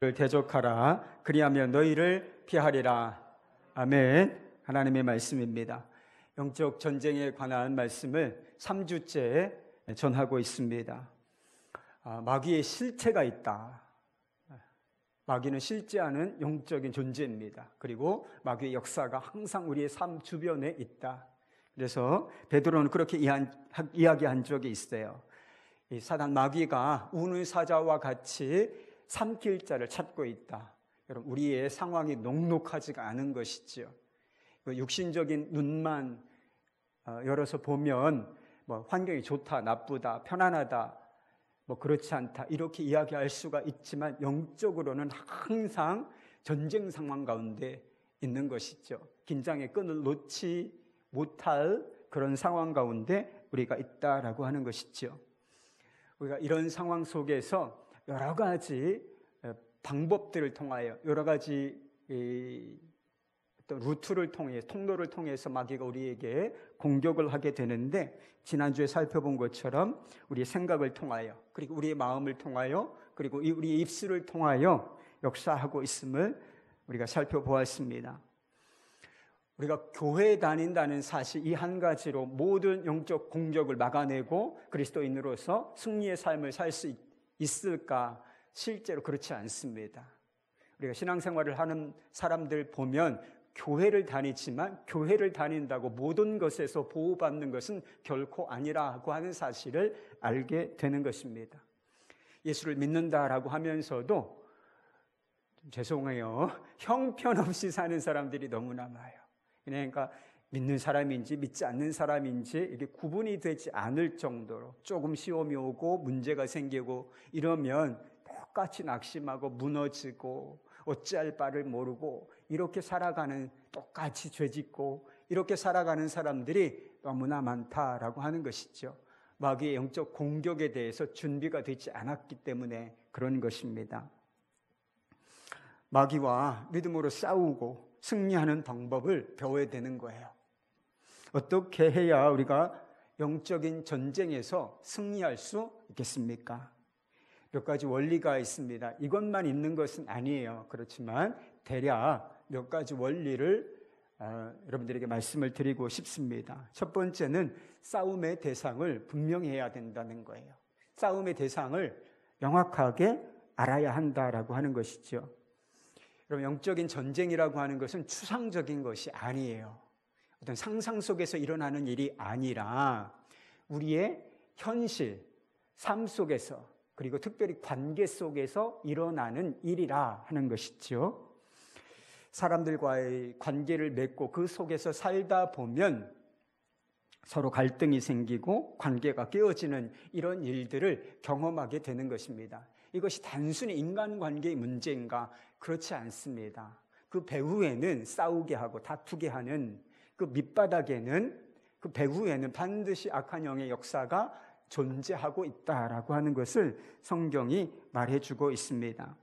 대적하라. 그리하면 너희를 피하리라. 아멘. 하나님의 말씀입니다. 영적 전쟁에 관한 말씀을 3주째 전하고 있습니다. 마귀의 실체가 있다. 마귀는 실제하는 영적인 존재입니다. 그리고 마귀의 역사가 항상 우리의 삶 주변에 있다. 그래서 베드로는 그렇게 이야기한 적이 있어요. 이 사단 마귀가 우는 사자와 같이 삼킬 자를 찾고 있다. 여러분, 우리의 상황이 녹록하지가 않은 것이죠. 육신적인 눈만 열어서 보면 환경이 좋다, 나쁘다, 편안하다, 그렇지 않다 이렇게 이야기할 수가 있지만 영적으로는 항상 전쟁 상황 가운데 있는 것이죠. 긴장의 끈을 놓지 못할 그런 상황 가운데 우리가 있다라고 하는 것이죠. 우리가 이런 상황 속에서 여러 가지 방법들을 통하여 여러 가지 어떤 루트를 통해 통로를 통해서 마귀가 우리에게 공격을 하게 되는데, 지난주에 살펴본 것처럼 우리의 생각을 통하여, 그리고 우리의 마음을 통하여, 그리고 우리의 입술을 통하여 역사하고 있음을 우리가 살펴보았습니다. 우리가 교회에 다닌다는 사실 이 한 가지로 모든 영적 공격을 막아내고 그리스도인으로서 승리의 삶을 살 수 있을까? 실제로 그렇지 않습니다. 우리가 신앙생활을 하는 사람들 보면 교회를 다니지만 교회를 다닌다고 모든 것에서 보호받는 것은 결코 아니라고 하는 사실을 알게 되는 것입니다. 예수를 믿는다라고 하면서도 죄송해요, 형편없이 사는 사람들이 너무나 많아요. 그러니까 믿는 사람인지 믿지 않는 사람인지 이게 구분이 되지 않을 정도로 조금 시험이 오고 문제가 생기고 이러면 똑같이 낙심하고 무너지고 어찌할 바를 모르고 이렇게 살아가는, 똑같이 죄짓고 이렇게 살아가는 사람들이 너무나 많다라고 하는 것이죠. 마귀의 영적 공격에 대해서 준비가 되지 않았기 때문에 그런 것입니다. 마귀와 믿음으로 싸우고 승리하는 방법을 배워야 되는 거예요. 어떻게 해야 우리가 영적인 전쟁에서 승리할 수 있겠습니까? 몇 가지 원리가 있습니다. 이것만 있는 것은 아니에요. 그렇지만 대략 몇 가지 원리를 여러분들에게 말씀을 드리고 싶습니다. 첫 번째는 싸움의 대상을 분명히 해야 된다는 거예요. 싸움의 대상을 명확하게 알아야 한다라고 하는 것이죠. 여러분, 영적인 전쟁이라고 하는 것은 추상적인 것이 아니에요. 어떤 상상 속에서 일어나는 일이 아니라 우리의 현실, 삶 속에서, 그리고 특별히 관계 속에서 일어나는 일이라 하는 것이죠. 사람들과의 관계를 맺고 그 속에서 살다 보면 서로 갈등이 생기고 관계가 깨어지는 이런 일들을 경험하게 되는 것입니다. 이것이 단순히 인간관계의 문제인가? 그렇지 않습니다. 그 배후에는 싸우게 하고 다투게 하는 그 밑바닥에는, 그 배후에는 반드시 악한 영의 역사가 존재하고 있다라고 하는 것을 성경이 말해주고 있습니다.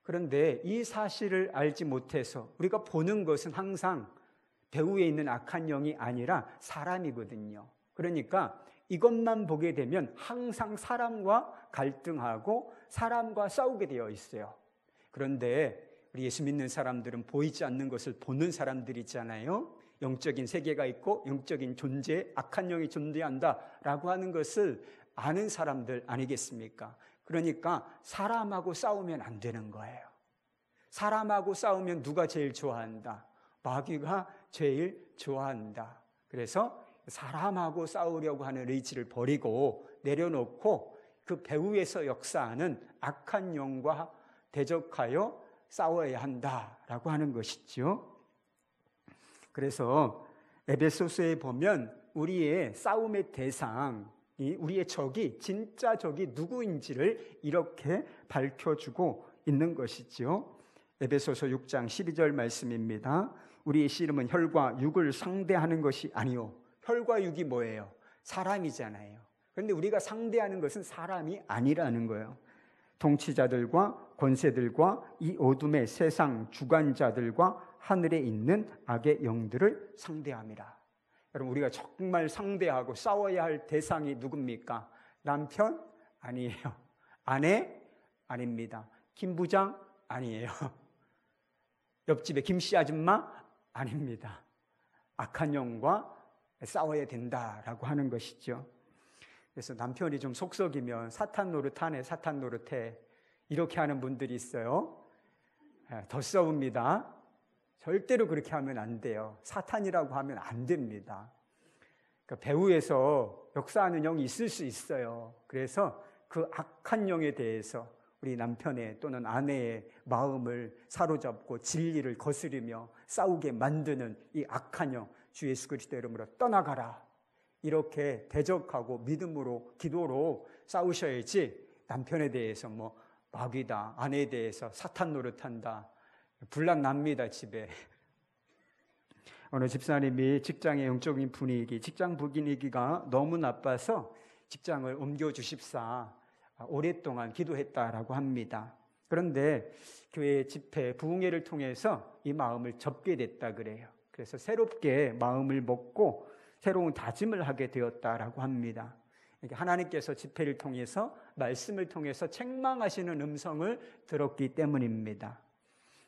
그런데 이 사실을 알지 못해서 우리가 보는 것은 항상 배후에 있는 악한 영이 아니라 사람이거든요. 그러니까 이것만 보게 되면 항상 사람과 갈등하고 사람과 싸우게 되어 있어요. 그런데 우리 예수 믿는 사람들은 보이지 않는 것을 보는 사람들이잖아요. 영적인 세계가 있고 영적인 존재, 악한 영이 존재한다라고 하는 것을 아는 사람들 아니겠습니까? 그러니까 사람하고 싸우면 안 되는 거예요. 사람하고 싸우면 누가 제일 좋아한다? 마귀가 제일 좋아한다. 그래서 사람하고 싸우려고 하는 의지를 버리고 내려놓고 그 배후에서 역사하는 악한 영과 대적하여 싸워야 한다라고 하는 것이죠. 그래서 에베소서에 보면 우리의 싸움의 대상이, 우리의 적이, 진짜 적이 누구인지를 이렇게 밝혀주고 있는 것이죠. 에베소서 6장 12절 말씀입니다. 우리의 씨름은 혈과 육을 상대하는 것이 아니요. 혈과 육이 뭐예요? 사람이잖아요. 그런데 우리가 상대하는 것은 사람이 아니라는 거예요. 통치자들과 권세들과 이 어둠의 세상 주관자들과 하늘에 있는 악의 영들을 상대함이라. 여러분, 우리가 정말 상대하고 싸워야 할 대상이 누굽니까? 남편? 아니에요. 아내? 아닙니다. 김 부장? 아니에요. 옆집에 김씨 아줌마? 아닙니다. 악한 영과 싸워야 된다라고 하는 것이죠. 그래서 남편이 좀 속썩이면 사탄 노릇하네, 사탄 노릇해, 이렇게 하는 분들이 있어요. 더 싸웁니다. 절대로 그렇게 하면 안 돼요. 사탄이라고 하면 안 됩니다. 그러니까 배후에서 역사하는 영이 있을 수 있어요. 그래서 그 악한 영에 대해서 우리 남편의 또는 아내의 마음을 사로잡고 진리를 거스르며 싸우게 만드는 이 악한 영, 주 예수 그리스도의 이름으로 떠나가라, 이렇게 대적하고 믿음으로 기도로 싸우셔야지, 남편에 대해서 뭐 마귀다, 아내에 대해서 사탄 노릇한다, 분란 납니다. 집에 어느 집사님이 직장의 영적인 분위기, 직장 분위기가 너무 나빠서 직장을 옮겨주십사 오랫동안 기도했다라고 합니다. 그런데 교회 집회 부흥회를 통해서 이 마음을 접게 됐다 그래요. 그래서 새롭게 마음을 먹고 새로운 다짐을 하게 되었다라고 합니다. 하나님께서 집회를 통해서, 말씀을 통해서 책망하시는 음성을 들었기 때문입니다.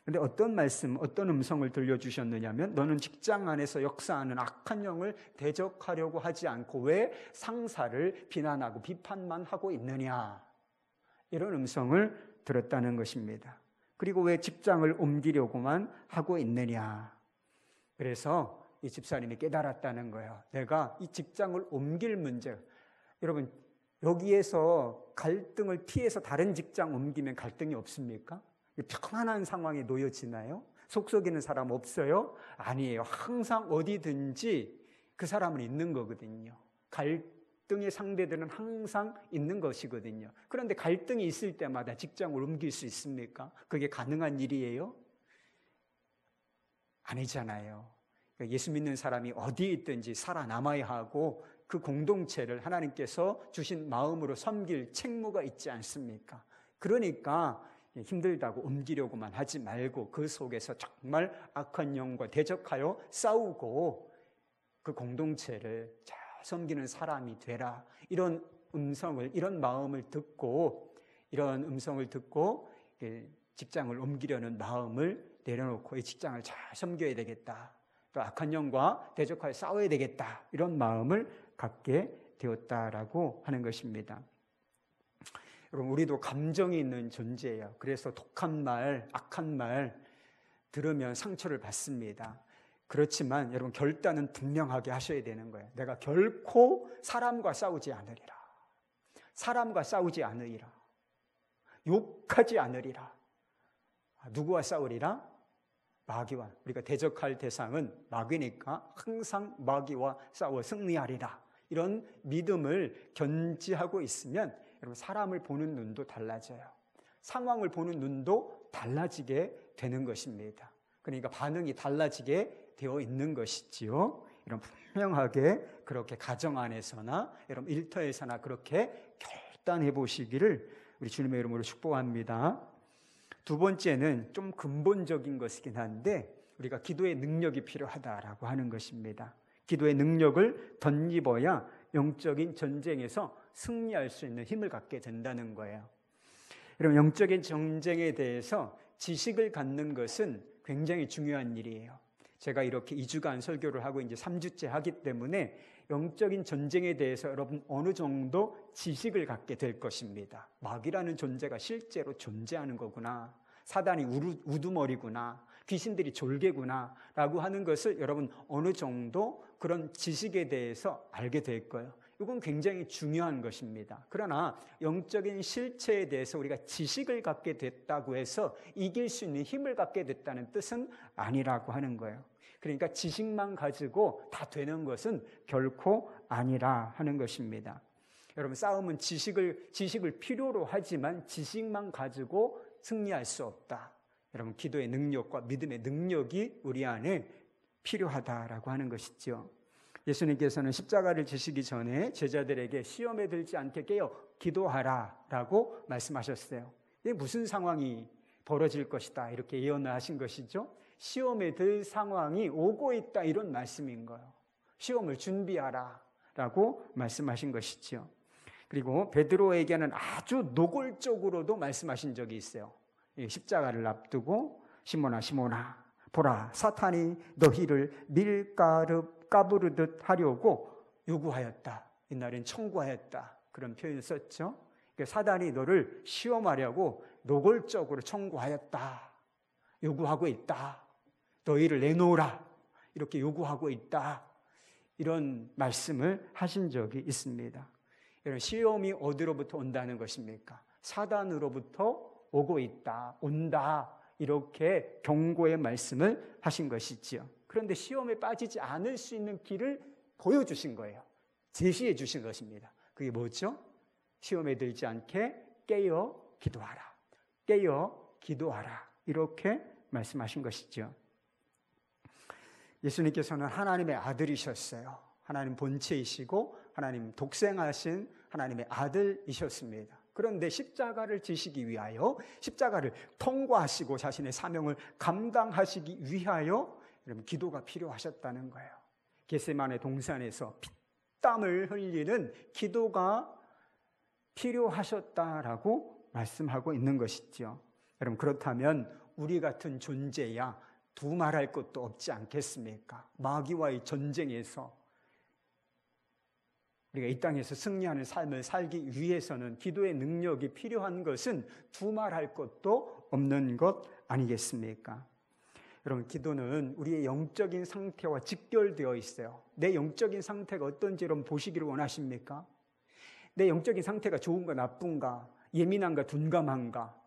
그런데 어떤 말씀, 어떤 음성을 들려주셨느냐면, 너는 직장 안에서 역사하는 악한 영을 대적하려고 하지 않고 왜 상사를 비난하고 비판만 하고 있느냐, 이런 음성을 들었다는 것입니다. 그리고 왜 직장을 옮기려고만 하고 있느냐. 그래서 이 집사님이 깨달았다는 거예요. 내가 이 직장을 옮길 문제, 여러분 여기에서 갈등을 피해서 다른 직장 옮기면 갈등이 없습니까? 편안한 상황에 놓여지나요? 속썩이는 사람 없어요? 아니에요. 항상 어디든지 그 사람은 있는 거거든요. 갈등의 상대들은 항상 있는 것이거든요. 그런데 갈등이 있을 때마다 직장을 옮길 수 있습니까? 그게 가능한 일이에요? 아니잖아요. 예수 믿는 사람이 어디에 있든지 살아남아야 하고 그 공동체를 하나님께서 주신 마음으로 섬길 책무가 있지 않습니까? 그러니까 힘들다고 옮기려고만 하지 말고 그 속에서 정말 악한 영과 대적하여 싸우고 그 공동체를 잘 섬기는 사람이 되라. 이런 음성을, 이런 마음을 듣고, 이런 음성을 듣고 직장을 옮기려는 마음을 내려놓고 이 직장을 잘 섬겨야 되겠다, 또 악한 영과 대적하여 싸워야 되겠다, 이런 마음을 갖게 되었다라고 하는 것입니다. 여러분, 우리도 감정이 있는 존재예요. 그래서 독한 말, 악한 말 들으면 상처를 받습니다. 그렇지만 여러분, 결단은 분명하게 하셔야 되는 거예요. 내가 결코 사람과 싸우지 않으리라. 사람과 싸우지 않으리라. 욕하지 않으리라. 누구와 싸우리라? 마귀와. 우리가 대적할 대상은 마귀니까 항상 마귀와 싸워 승리하리라. 이런 믿음을 견지하고 있으면 여러분, 사람을 보는 눈도 달라져요. 상황을 보는 눈도 달라지게 되는 것입니다. 그러니까 반응이 달라지게 되어 있는 것이지요. 여러분, 분명하게 그렇게 가정 안에서나 여러분 일터에서나 그렇게 결단해 보시기를 우리 주님의 이름으로 축복합니다. 두 번째는 좀 근본적인 것이긴 한데, 우리가 기도의 능력이 필요하다라고 하는 것입니다. 기도의 능력을 덧입어야 영적인 전쟁에서 승리할 수 있는 힘을 갖게 된다는 거예요. 여러분, 영적인 전쟁에 대해서 지식을 갖는 것은 굉장히 중요한 일이에요. 제가 이렇게 2주간 설교를 하고 이제 3주째 하기 때문에 영적인 전쟁에 대해서 여러분 어느 정도 지식을 갖게 될 것입니다. 마귀라는 존재가 실제로 존재하는 거구나, 사단이 우두머리구나, 귀신들이 졸개구나 라고 하는 것을 여러분 어느 정도 그런 지식에 대해서 알게 될 거예요. 이건 굉장히 중요한 것입니다. 그러나 영적인 실체에 대해서 우리가 지식을 갖게 됐다고 해서 이길 수 있는 힘을 갖게 됐다는 뜻은 아니라고 하는 거예요. 그러니까 지식만 가지고 다 되는 것은 결코 아니라 하는 것입니다. 여러분, 싸움은 지식을 필요로 하지만 지식만 가지고 승리할 수 없다. 여러분, 기도의 능력과 믿음의 능력이 우리 안에 필요하다라고 하는 것이죠. 예수님께서는 십자가를 지시기 전에 제자들에게 시험에 들지 않게 깨어 기도하라라고 말씀하셨어요. 이게 무슨 상황이 벌어질 것이다 이렇게 예언을 하신 것이죠. 시험에 들 상황이 오고 있다, 이런 말씀인 거예요. 시험을 준비하라라고 말씀하신 것이죠. 그리고 베드로에게는 아주 노골적으로도 말씀하신 적이 있어요. 십자가를 앞두고 시몬아 시몬아 보라 사탄이 너희를 밀가루 까부르듯 하려고 요구하였다. 이날엔 청구하였다. 그런 표현을 썼죠. 그러니까 사단이 너를 시험하려고 노골적으로 청구하였다. 요구하고 있다. 너희를 내놓으라. 이렇게 요구하고 있다. 이런 말씀을 하신 적이 있습니다. 여러분, 시험이 어디로부터 온다는 것입니까? 사단으로부터 오고 있다, 온다, 이렇게 경고의 말씀을 하신 것이지요. 그런데 시험에 빠지지 않을 수 있는 길을 보여주신 거예요. 제시해 주신 것입니다. 그게 뭐죠? 시험에 들지 않게 깨어 기도하라. 깨어 기도하라. 이렇게 말씀하신 것이죠. 예수님께서는 하나님의 아들이셨어요. 하나님 본체이시고 하나님 독생하신 하나님의 아들이셨습니다. 그런데 십자가를 지시기 위하여, 십자가를 통과하시고 자신의 사명을 감당하시기 위하여 여러분 기도가 필요하셨다는 거예요. 겟세마네 동산에서 피땀을 흘리는 기도가 필요하셨다라고 말씀하고 있는 것이죠. 여러분, 그렇다면 우리 같은 존재야 두말할 것도 없지 않겠습니까? 마귀와의 전쟁에서 우리가 이 땅에서 승리하는 삶을 살기 위해서는 기도의 능력이 필요한 것은 두말할 것도 없는 것 아니겠습니까? 여러분, 기도는 우리의 영적인 상태와 직결되어 있어요. 내 영적인 상태가 어떤지 여러분 보시기를 원하십니까? 내 영적인 상태가 좋은가 나쁜가, 예민한가 둔감한가,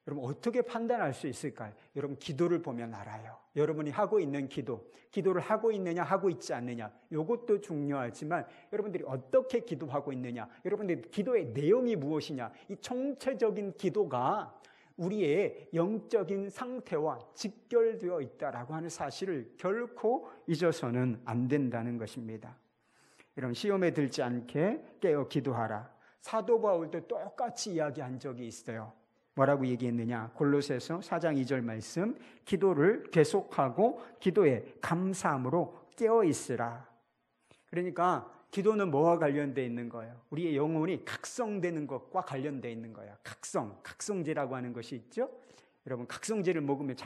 여러분 어떻게 판단할 수 있을까요? 여러분, 기도를 보면 알아요. 여러분이 하고 있는 기도를 하고 있느냐 하고 있지 않느냐, 이것도 중요하지만 여러분들이 어떻게 기도하고 있느냐, 여러분들의 기도의 내용이 무엇이냐, 이 총체적인 기도가 우리의 영적인 상태와 직결되어 있다라고 하는 사실을 결코 잊어서는 안 된다는 것입니다. 여러분, 시험에 들지 않게 깨어 기도하라. 사도 바울도 똑같이 이야기한 적이 있어요. 뭐라고 얘기했느냐? 골로새서 4장 2절 말씀, 기도를 계속하고 기도에 감사함으로 깨어 있으라. 그러니까 기도는 뭐와 관련되어 있는 거예요? 우리의 영혼이 각성되는 것과 관련되어 있는 거예요. 각성제라고 하는 것이 있죠. 여러분, 각성제를 먹으면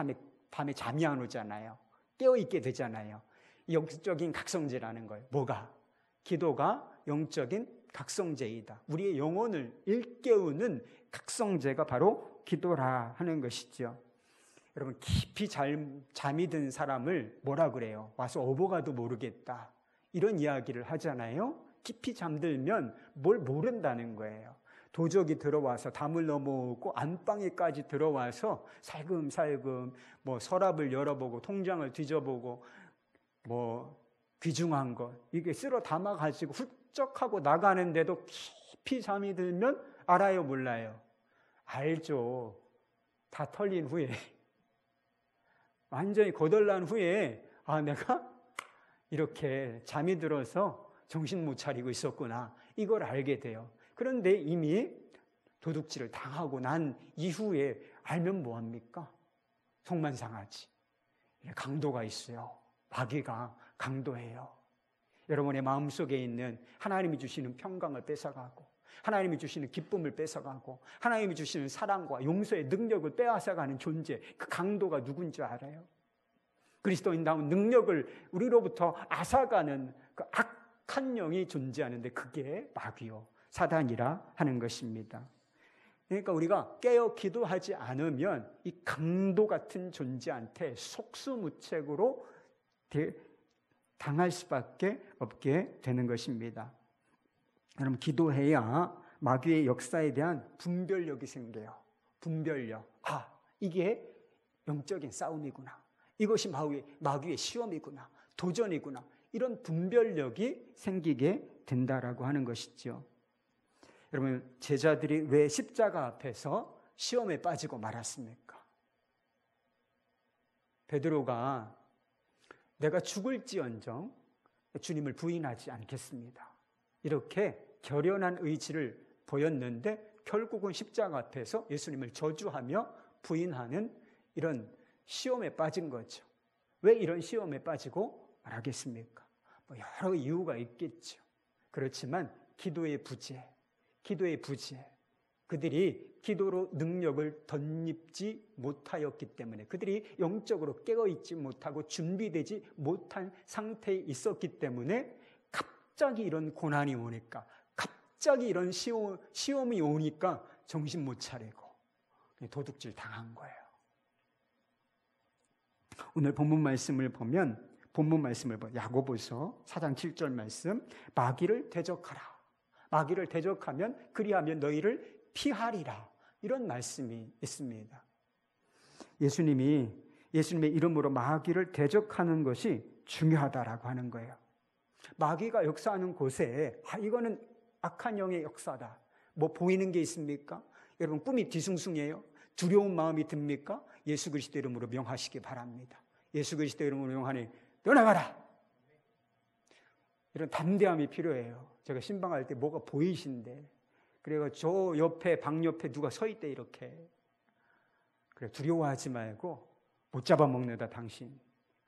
밤에 잠이 안 오잖아요. 깨어 있게 되잖아요. 영적인 각성제라는 거예요. 뭐가? 기도가 영적인 각성제이다. 우리의 영혼을 일깨우는 각성제가 바로 기도라 하는 것이죠. 여러분, 깊이 잠이 든 사람을 뭐라 그래요? 와서 어버가도 모르겠다, 이런 이야기를 하잖아요. 깊이 잠들면 뭘 모른다는 거예요. 도적이 들어와서 담을 넘어오고 안방에까지 들어와서 살금살금 서랍을 열어보고 통장을 뒤져보고 귀중한 것 이게 쓸어 담아가지고 훌쩍하고 나가는데도 깊이 잠이 들면 알아요, 몰라요? 알죠. 다 털린 후에, 완전히 거덜난 후에, 내가 이렇게 잠이 들어서 정신 못 차리고 있었구나, 이걸 알게 돼요. 그런데 이미 도둑질을 당하고 난 이후에 알면 뭐합니까? 속만 상하지. 강도가 있어요. 마귀가 강도예요. 여러분의 마음속에 있는 하나님이 주시는 평강을 뺏어가고, 하나님이 주시는 기쁨을 뺏어가고, 하나님이 주시는 사랑과 용서의 능력을 빼앗아가는 존재, 그 강도가 누군지 알아요? 그리스도인다운 능력을 우리로부터 앗아가는 그 악한 영이 존재하는데 그게 마귀요, 사단이라 하는 것입니다. 그러니까 우리가 깨어 기도하지 않으면 이 강도 같은 존재한테 속수무책으로 당할 수밖에 없게 되는 것입니다. 여러분, 기도해야 마귀의 역사에 대한 분별력이 생겨요. 분별력. 이게 영적인 싸움이구나. 이것이 마귀의 시험이구나. 도전이구나. 이런 분별력이 생기게 된다라고 하는 것이죠. 여러분, 제자들이 왜 십자가 앞에서 시험에 빠지고 말았습니까? 베드로가 내가 죽을지언정 주님을 부인하지 않겠습니다, 이렇게 결연한 의지를 보였는데 결국은 십자가 앞에서 예수님을 저주하며 부인하는 이런 시험에 빠진 거죠. 왜 이런 시험에 빠지고 말하겠습니까? 여러 이유가 있겠죠. 그렇지만 기도의 부재, 그들이 기도로 능력을 덧입지 못하였기 때문에, 그들이 영적으로 깨어있지 못하고 준비되지 못한 상태에 있었기 때문에 갑자기 이런 고난이 오니까, 갑자기 이런 시험이 오니까 정신 못 차리고 도둑질 당한 거예요. 오늘 본문 말씀을 보면 야고보서 4장 7절 말씀, 마귀를 대적하라. 마귀를 대적하면 그리하면 너희를 피하리라. 이런 말씀이 있습니다. 예수님의 이름으로 마귀를 대적하는 것이 중요하다라고 하는 거예요. 마귀가 역사하는 곳에 이거는 악한 영의 역사다. 뭐 보이는 게 있습니까? 여러분 꿈이 뒤숭숭해요? 두려운 마음이 듭니까? 예수 그리스도 이름으로 명하시기 바랍니다. 예수 그리스도 이름으로 명하니 떠나가라. 이런 담대함이 필요해요. 제가 신방할 때 뭐가 보이신데, 그래가 저 옆에 방 옆에 누가 서 있대 이렇게. 그래 두려워하지 말고 못 잡아먹는다 당신.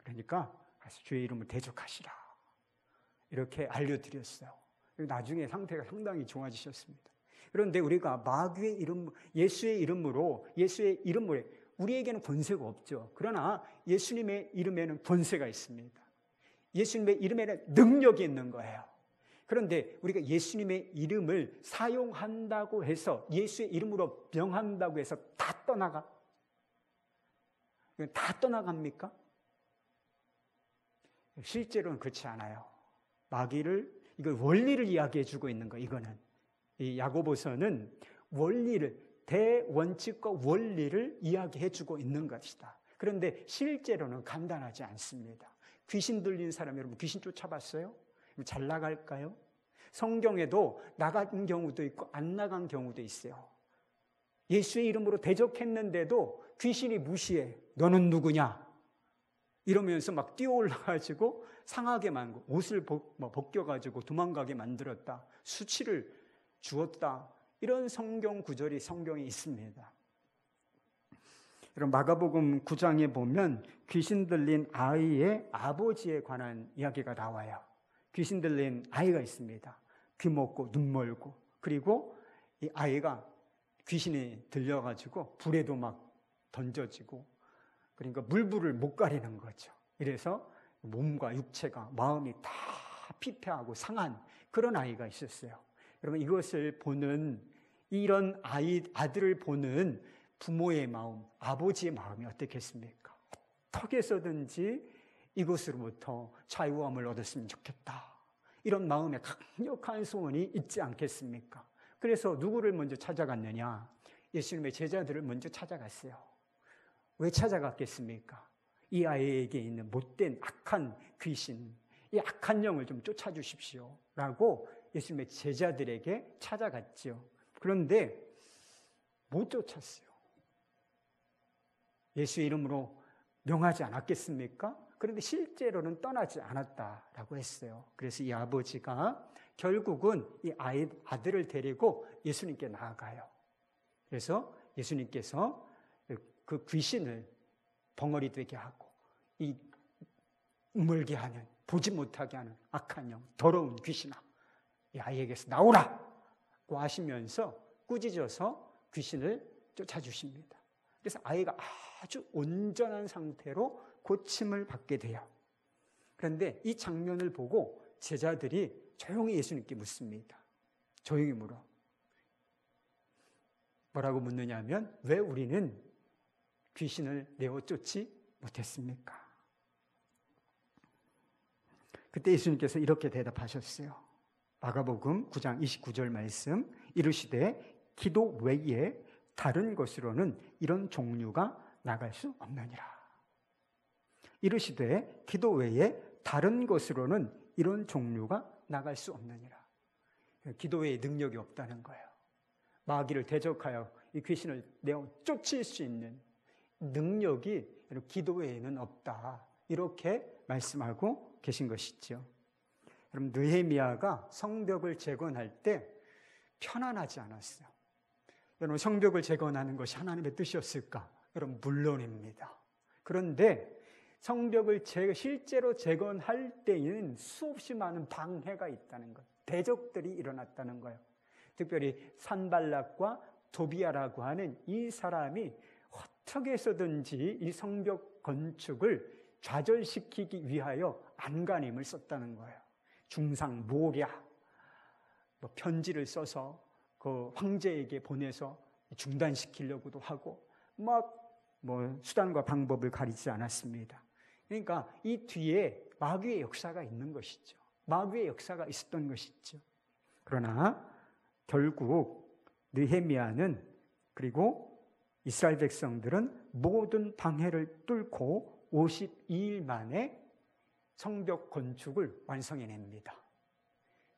그러니까 가서 주의 이름을 대적하시라. 이렇게 알려드렸어요. 나중에 상태가 상당히 좋아지셨습니다. 그런데 우리가 마귀의 이름, 예수의 이름으로 우리에게는 권세가 없죠. 그러나 예수님의 이름에는 권세가 있습니다. 예수님의 이름에는 능력이 있는 거예요. 그런데 우리가 예수님의 이름을 사용한다고 해서, 예수의 이름으로 명한다고 해서 다 떠나갑니까? 실제로는 그렇지 않아요. 마귀를, 이걸 원리를 이야기해 주고 있는 거예요. 이거는 이 야고보서는 대원칙과 원리를 이야기해 주고 있는 것이다. 그런데 실제로는 간단하지 않습니다. 귀신 들린 사람, 여러분 귀신 쫓아봤어요? 잘 나갈까요? 성경에도 나간 경우도 있고 안 나간 경우도 있어요. 예수의 이름으로 대적했는데도 귀신이 무시해. 너는 누구냐? 이러면서 막 뛰어올라가지고 상하게 만들고, 옷을 벗겨가지고 도망가게 만들었다. 수치를 주었다. 이런 성경 구절이 성경에 있습니다. 여러분 마가복음 9장에 보면 귀신 들린 아이의 아버지에 관한 이야기가 나와요. 귀신 들린 아이가 있습니다. 귀 먹고 눈 멀고, 그리고 이 아이가 귀신이 들려가지고 불에도 막 던져지고, 그러니까 물불을 못 가리는 거죠. 이래서 몸과 육체가, 마음이 다 피폐하고 상한 그런 아이가 있었어요. 여러분 이것을 보는, 이런 아들을 보는 부모의 마음, 아버지의 마음이 어떻겠습니까? 어떻게 해서든지 이것으로부터 자유함을 얻었으면 좋겠다. 이런 마음에 강력한 소원이 있지 않겠습니까? 그래서 누구를 먼저 찾아갔느냐? 예수님의 제자들을 먼저 찾아갔어요. 왜 찾아갔겠습니까? 이 아이에게 있는 못된 악한 귀신, 이 악한 영을 좀 쫓아주십시오 라고 예수님의 제자들에게 찾아갔죠. 그런데 못 쫓았어요. 예수의 이름으로 명하지 않았겠습니까? 그런데 실제로는 떠나지 않았다라고 했어요. 그래서 이 아버지가 결국은 이 아들을 데리고 예수님께 나아가요. 그래서 예수님께서 그 귀신을 벙어리 되게 하고, 이 물게 하는, 보지 못하게 하는 악한 영, 더러운 귀신아, 이 아이에게서 나오라고 하시면서 꾸짖어서 귀신을 쫓아주십니다. 그래서 아이가 아주 온전한 상태로 고침을 받게 돼요. 그런데 이 장면을 보고 제자들이 조용히 예수님께 묻습니다. 조용히 물어. 뭐라고 묻느냐 하면, 왜 우리는 귀신을 내어 쫓지 못했습니까? 그때 예수님께서 이렇게 대답하셨어요. 마가복음 9장 29절 말씀, 이르시되 기도 외에 다른 것으로는 이런 종류가 나갈 수 없느니라. 이르시되 기도 외에 다른 것으로는 이런 종류가 나갈 수 없느니라. 기도 외에 능력이 없다는 거예요. 마귀를 대적하여 이 귀신을 내어 쫓을 수 있는 능력이 기도 외에는 없다. 이렇게 말씀하고 계신 것이죠. 여러분 느헤미야가 성벽을 재건할 때 편안하지 않았어요. 여러분 성벽을 재건하는 것이 하나님의 뜻이었을까? 여러분 물론입니다. 그런데 성벽을 실제로 재건할 때에는 수없이 많은 방해가 있다는 것, 대적들이 일어났다는 거예요. 특별히 산발락과 도비아라고 하는 이 사람이 어떻게 해서든지 이 성벽 건축을 좌절시키기 위하여 안간힘을 썼다는 거예요. 중상 모략, 편지를 써서 그 황제에게 보내서 중단시키려고도 하고 수단과 방법을 가리지 않았습니다. 그러니까 이 뒤에 마귀의 역사가 있는 것이죠. 마귀의 역사가 있었던 것이죠. 그러나 결국 느헤미야는 그리고 이스라엘 백성들은 모든 방해를 뚫고 52일 만에 성벽 건축을 완성해냅니다.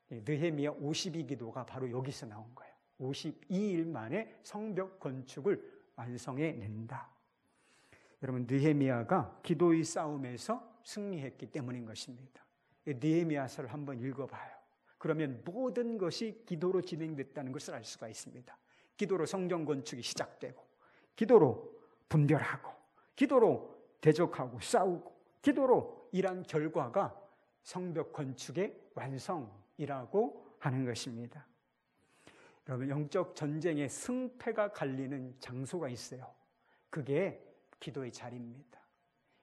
느헤미야 52기도가 바로 여기서 나온 거예요. 52일 만에 성벽 건축을 완성해낸다. 여러분, 느헤미야가 기도의 싸움에서 승리했기 때문인 것입니다. 느헤미야서를 한번 읽어봐요. 그러면 모든 것이 기도로 진행됐다는 것을 알 수가 있습니다. 기도로 성전 건축이 시작되고, 기도로 분별하고, 기도로 대적하고 싸우고, 기도로 일한 결과가 성벽 건축의 완성이라고 하는 것입니다. 여러분, 영적 전쟁의 승패가 갈리는 장소가 있어요. 그게 기도의 자리입니다.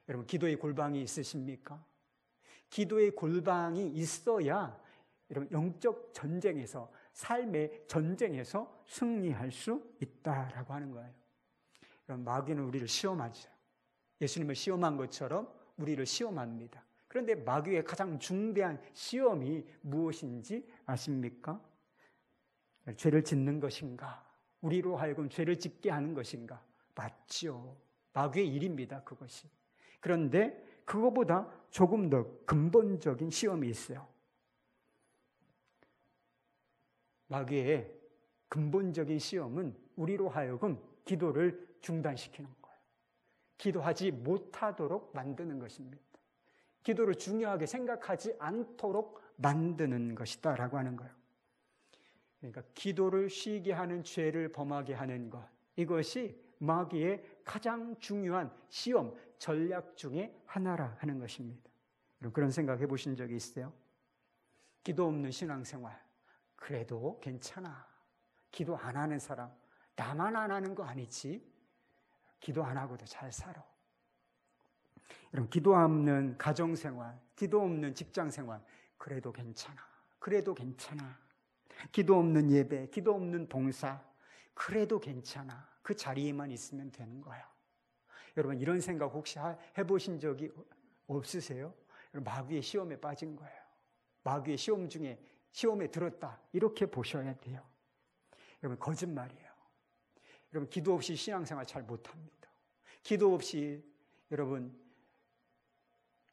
여러분, 기도의 골방이 있으십니까? 기도의 골방이 있어야 여러분, 영적 전쟁에서, 삶의 전쟁에서 승리할 수 있다라고 하는 거예요. 여러분, 마귀는 우리를 시험하죠. 예수님을 시험한 것처럼 우리를 시험합니다. 그런데 마귀의 가장 중대한 시험이 무엇인지 아십니까? 죄를 짓는 것인가? 우리로 하여금 죄를 짓게 하는 것인가? 맞죠. 마귀의 일입니다, 그것이. 그런데 그거보다 조금 더 근본적인 시험이 있어요. 마귀의 근본적인 시험은 우리로 하여금 기도를 중단시키는 거예요. 기도하지 못하도록 만드는 것입니다. 기도를 중요하게 생각하지 않도록 만드는 것이다 라고 하는 거예요. 그러니까 기도를 쉬게 하는 죄를 범하게 하는 것, 이것이 마귀의 가장 중요한 시험, 전략 중에 하나라 하는 것입니다. 그런 생각 해보신 적이 있어요? 기도 없는 신앙생활, 그래도 괜찮아. 기도 안 하는 사람, 나만 안 하는 거 아니지? 기도 안 하고도 잘 살아. 여러분, 기도 없는 가정생활, 기도 없는 직장생활, 그래도 괜찮아. 그래도 괜찮아. 기도 없는 예배, 기도 없는 봉사, 그래도 괜찮아. 그 자리에만 있으면 되는 거야. 여러분, 이런 생각 혹시 해보신 적이 없으세요? 마귀의 시험에 빠진 거예요. 마귀의 시험 중에 시험에 들었다, 이렇게 보셔야 돼요. 여러분, 거짓말이에요. 여러분, 기도 없이 신앙생활 잘 못합니다. 기도 없이 여러분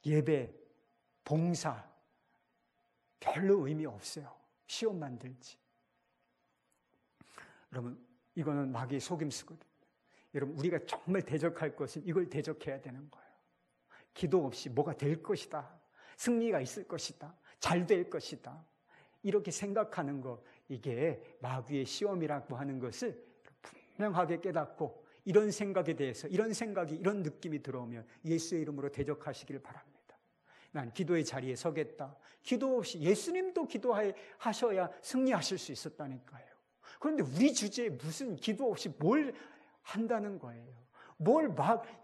예배, 봉사 별로 의미 없어요. 시험 만들지. 여러분, 이거는 마귀의 속임수거든요. 여러분, 우리가 정말 대적할 것은 이걸 대적해야 되는 거예요. 기도 없이 뭐가 될 것이다. 승리가 있을 것이다. 잘 될 것이다. 이렇게 생각하는 것, 이게 마귀의 시험이라고 하는 것을 분명하게 깨닫고, 이런 생각에 대해서, 이런 생각이, 이런 느낌이 들어오면 예수의 이름으로 대적하시길 바랍니다. 난 기도의 자리에 서겠다. 기도 없이 예수님도 기도하셔야 승리하실 수 있었다니까요. 그런데 우리 주제에 무슨 기도 없이 뭘 한다는 거예요.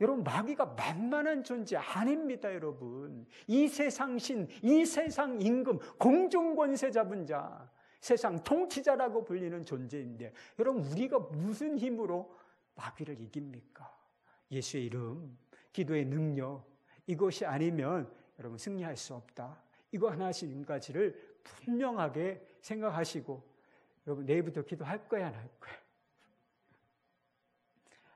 여러분, 마귀가 만만한 존재 아닙니다, 여러분. 이 세상 신, 이 세상 임금, 공중권세 잡은 자, 세상 통치자라고 불리는 존재인데, 여러분, 우리가 무슨 힘으로 마귀를 이깁니까? 예수의 이름, 기도의 능력, 이것이 아니면 여러분 승리할 수 없다. 이거 하나씩까지를 분명하게 생각하시고, 여러분, 내일부터 기도할 거야, 안 할 거야?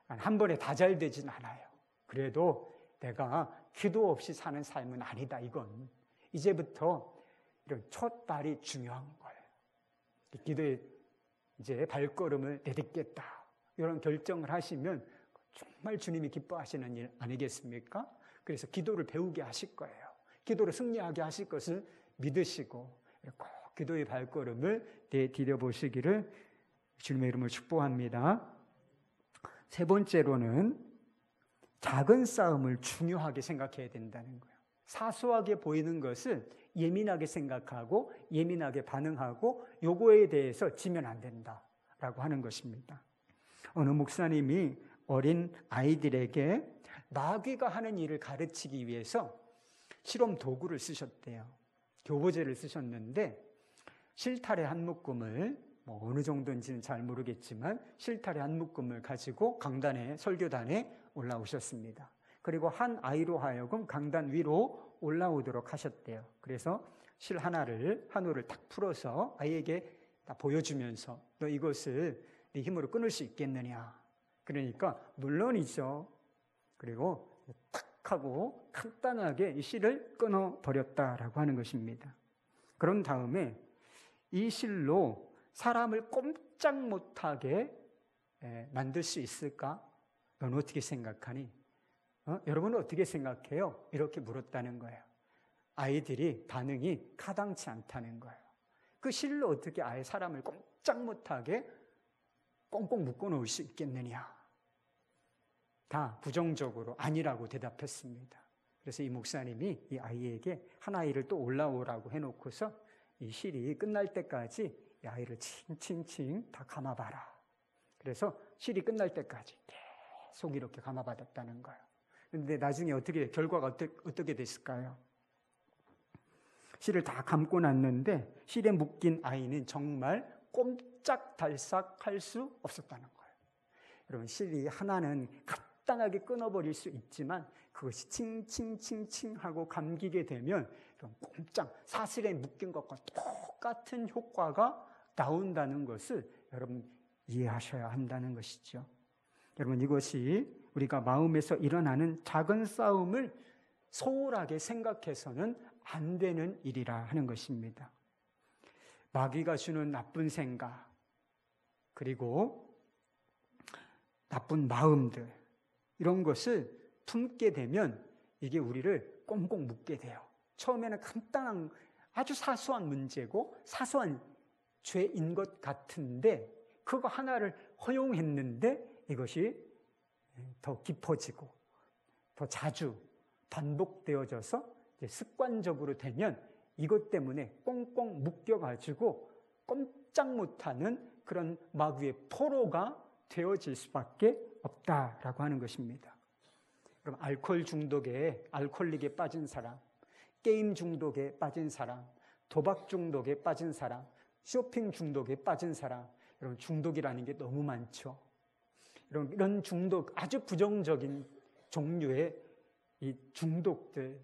한 번에 다 잘 되진 않아요. 그래도 내가 기도 없이 사는 삶은 아니다, 이건. 이제부터 이런 첫 발이 중요한 거예요. 기도에 이제 발걸음을 내딛겠다, 이런 결정을 하시면 정말 주님이 기뻐하시는 일 아니겠습니까? 그래서 기도를 배우게 하실 거예요. 기도를 승리하게 하실 것을 믿으시고 꼭 기도의 발걸음을 내디뎌 보시기를 주님의 이름으로 축복합니다. 세 번째로는 작은 싸움을 중요하게 생각해야 된다는 거예요. 사소하게 보이는 것을 예민하게 생각하고 예민하게 반응하고 요거에 대해서 지면 안 된다라고 하는 것입니다. 어느 목사님이 어린 아이들에게 마귀가 하는 일을 가르치기 위해서 실험 도구를 쓰셨대요. 교보제를 쓰셨는데 실타래 한 묶음을 어느 정도인지는 잘 모르겠지만 실타래 한 묶음을 가지고 강단에 설교단에 올라오셨습니다. 그리고 한 아이로 하여금 강단 위로 올라오도록 하셨대요. 그래서 실 한우를 탁 풀어서 아이에게 다 보여주면서 너 이것을 네 힘으로 끊을 수 있겠느냐. 그러니까 물론이죠. 그리고 탁 하고 간단하게 이 실을 끊어버렸다라고 하는 것입니다. 그런 다음에 이 실로 사람을 꼼짝 못하게 만들 수 있을까? 넌 어떻게 생각하니? 여러분은 어떻게 생각해요? 이렇게 물었다는 거예요. 아이들이 반응이 가당치 않다는 거예요. 그 실로 어떻게 아예 사람을 꼼짝 못하게 꽁꽁 묶어 놓을 수 있겠느냐? 다 부정적으로 아니라고 대답했습니다. 그래서 이 목사님이 이 아이에게 한 아이를 또 올라오라고 해놓고서 이 실이 끝날 때까지 이 아이를 칭칭칭 다 감아봐라. 그래서 실이 끝날 때까지 계속 이렇게 감아받았다는 거예요. 그런데 나중에 결과가 어떻게 됐을까요? 실을 다 감고 났는데 실에 묶인 아이는 정말 꼼짝달싹 할 수 없었다는 거예요. 여러분, 실이 하나는 간단하게 끊어버릴 수 있지만 그것이 칭칭칭칭 하고 감기게 되면 이런 꼼짝, 사슬에 묶인 것과 똑같은 효과가 나온다는 것을 여러분 이해하셔야 한다는 것이죠. 여러분, 이것이 우리가 마음에서 일어나는 작은 싸움을 소홀하게 생각해서는 안 되는 일이라 하는 것입니다. 마귀가 주는 나쁜 생각, 그리고 나쁜 마음들, 이런 것을 품게 되면 이게 우리를 꽁꽁 묶게 돼요. 처음에는 간단한 아주 사소한 문제고 사소한 죄인 것 같은데 그거 하나를 허용했는데 이것이 더 깊어지고 더 자주 반복되어져서 습관적으로 되면 이것 때문에 꽁꽁 묶여가지고 꼼짝 못하는 그런 마귀의 포로가 되어질 수밖에 없다라고 하는 것입니다. 그럼 알코올 중독에, 알코올릭에 빠진 사람, 게임 중독에 빠진 사람, 도박 중독에 빠진 사람, 쇼핑 중독에 빠진 사람, 여러분, 중독이라는 게 너무 많죠. 여러분, 이런 중독, 아주 부정적인 종류의 이 중독들,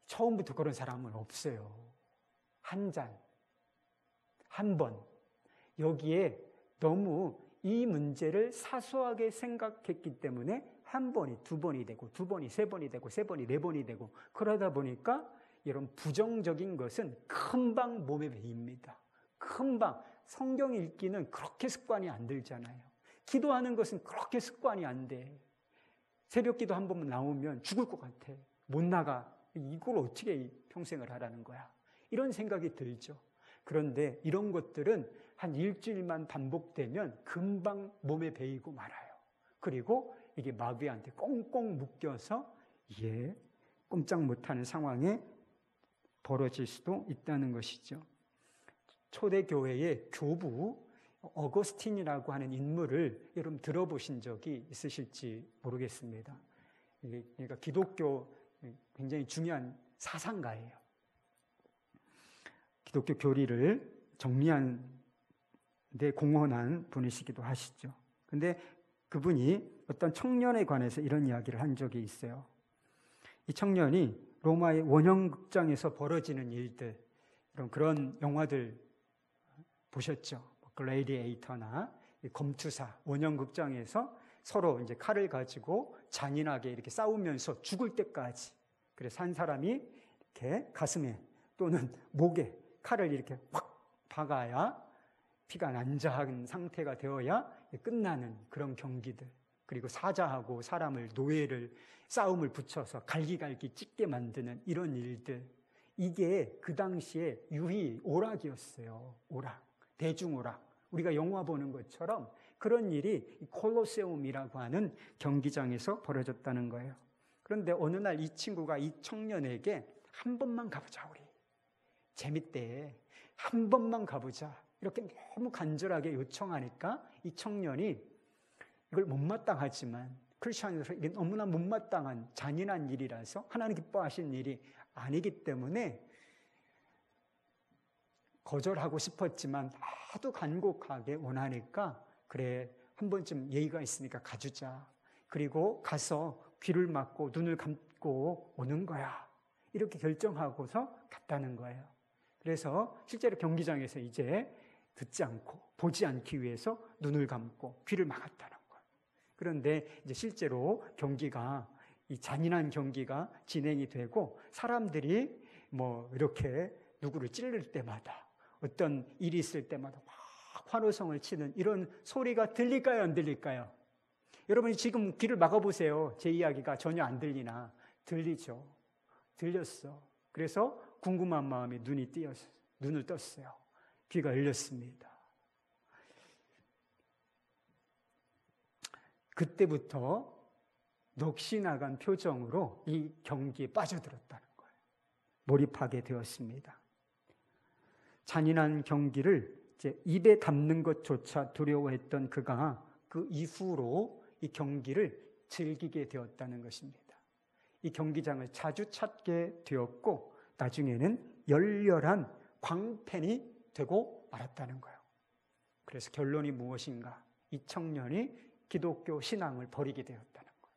처음부터 그런 사람은 없어요. 한 잔, 한 번, 여기에 너무 이 문제를 사소하게 생각했기 때문에 한 번이 두 번이 되고 두 번이 세 번이 되고 세 번이 네 번이 되고 그러다 보니까 이런 부정적인 것은 금방 몸에 배입니다. 금방. 성경 읽기는 그렇게 습관이 안 들잖아요. 기도하는 것은 그렇게 습관이 안 돼. 새벽 기도 한 번 나오면 죽을 것 같아. 못 나가. 이걸 어떻게 평생을 하라는 거야. 이런 생각이 들죠. 그런데 이런 것들은 한 일주일만 반복되면 금방 몸에 배이고 말아요. 그리고 이게 마귀한테 꽁꽁 묶여서 꼼짝 못하는 상황에 벌어질 수도 있다는 것이죠. 초대교회의 교부 어거스틴이라고 하는 인물을 여러분 들어보신 적이 있으실지 모르겠습니다. 그러니까 기독교 굉장히 중요한 사상가예요. 기독교 교리를 정리한 데 공헌한 분이시기도 하시죠. 그런데 그분이 어떤 청년에 관해서 이런 이야기를 한 적이 있어요. 이 청년이 로마의 원형극장에서 벌어지는 일들, 그런 영화들 보셨죠? 글래디에이터나 검투사, 원형극장에서 서로 이제 칼을 가지고 잔인하게 이렇게 싸우면서 죽을 때까지. 그래서 한 사람이 이렇게 가슴에 또는 목에 칼을 이렇게 확 박아야 피가 난자한 상태가 되어야 끝나는 그런 경기들. 그리고 사자하고 사람을, 노예를 싸움을 붙여서 갈기갈기 찢게 만드는 이런 일들. 이게 그 당시에 유희 오락이었어요. 오락. 대중오락. 우리가 영화 보는 것처럼 그런 일이 콜로세움이라고 하는 경기장에서 벌어졌다는 거예요. 그런데 어느 날 이 친구가 이 청년에게 한 번만 가보자, 우리. 재밌대. 한 번만 가보자. 이렇게 너무 간절하게 요청하니까 이 청년이 이걸 못마땅하지만 크리스천으로서 이게 너무나 못마땅한 잔인한 일이라서 하나님 기뻐하신 일이 아니기 때문에 거절하고 싶었지만 하도 간곡하게 원하니까 그래 한 번쯤 예의가 있으니까 가주자. 그리고 가서 귀를 막고 눈을 감고 오는 거야. 이렇게 결정하고서 갔다는 거예요. 그래서 실제로 경기장에서 이제 듣지 않고 보지 않기 위해서 눈을 감고 귀를 막았다는 거예요. 그런데 이제 실제로 경기가 이 잔인한 경기가 진행이 되고 사람들이 뭐 이렇게 누구를 찌를 때마다 어떤 일이 있을 때마다 막 환호성을 치는 이런 소리가 들릴까요? 안 들릴까요? 여러분이 지금 귀를 막아보세요. 제 이야기가 전혀 안 들리나? 들리죠. 들렸어. 그래서 궁금한 마음에 눈을 떴어요. 귀가 열렸습니다. 그때부터 넋이 나간 표정으로 이 경기에 빠져들었다는 거예요. 몰입하게 되었습니다. 잔인한 경기를 이제 입에 담는 것조차 두려워했던 그가 그 이후로 이 경기를 즐기게 되었다는 것입니다. 이 경기장을 자주 찾게 되었고 나중에는 열렬한 광팬이 되고 말았다는 거예요. 그래서 결론이 무엇인가? 이 청년이 기독교 신앙을 버리게 되었다는 거예요.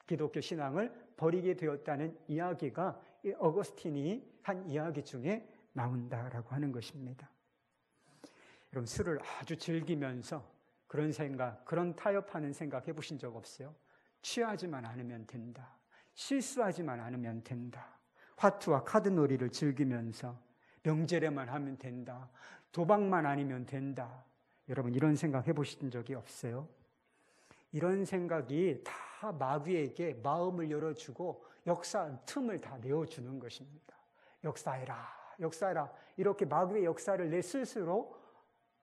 기독교 신앙을 버리게 되었다는 이야기가 이 어거스틴이 한 이야기 중에 나온다라고 하는 것입니다. 여러분 술을 아주 즐기면서 그런 생각, 그런 타협하는 생각 해보신 적 없어요? 취하지만 않으면 된다. 실수하지만 않으면 된다. 화투와 카드놀이를 즐기면서 명절에만 하면 된다. 도박만 아니면 된다. 여러분 이런 생각 해보신 적이 없어요? 이런 생각이 다 마귀에게 마음을 열어주고 역사 틈을 다 내어주는 것입니다. 역사해라, 역사해라. 이렇게 마귀의 역사를 내 스스로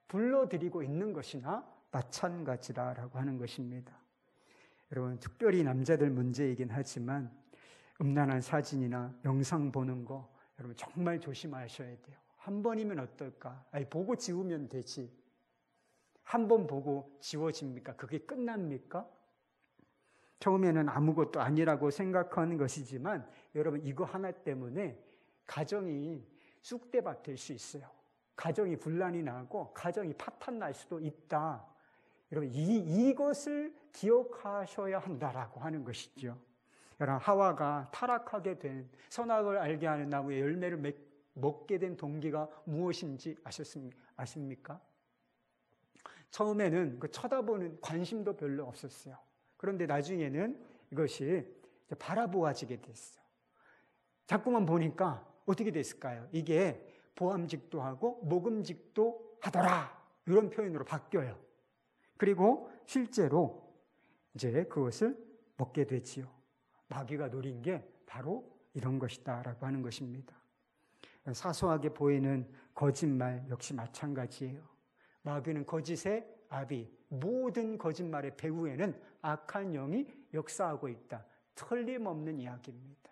불러들이고 있는 것이나 마찬가지다라고 하는 것입니다. 여러분 특별히 남자들 문제이긴 하지만 음란한 사진이나 영상 보는 거 여러분 정말 조심하셔야 돼요. 한 번이면 어떨까? 보고 지우면 되지. 한 번 보고 지워집니까? 그게 끝납니까? 처음에는 아무것도 아니라고 생각하는 것이지만 여러분 이거 하나 때문에 가정이 쑥대밭 될 수 있어요. 가정이 분란이 나고 가정이 파탄 날 수도 있다. 여러분 이것을 기억하셔야 한다라고 하는 것이죠. 여러분 하와가 타락하게 된 선악을 알게 하는 나무의 열매를 먹게 된 동기가 무엇인지 아십니까? 처음에는 그 쳐다보는 관심도 별로 없었어요. 그런데 나중에는 이것이 바라보아지게 됐어요. 자꾸만 보니까 어떻게 됐을까요? 이게 보암직도 하고 먹음직도 하더라. 이런 표현으로 바뀌어요. 그리고 실제로 이제 그것을 먹게 되지요. 마귀가 노린 게 바로 이런 것이다라고 하는 것입니다. 사소하게 보이는 거짓말 역시 마찬가지예요. 마귀는 거짓의 아비, 모든 거짓말의 배후에는 악한 영이 역사하고 있다. 틀림없는 이야기입니다.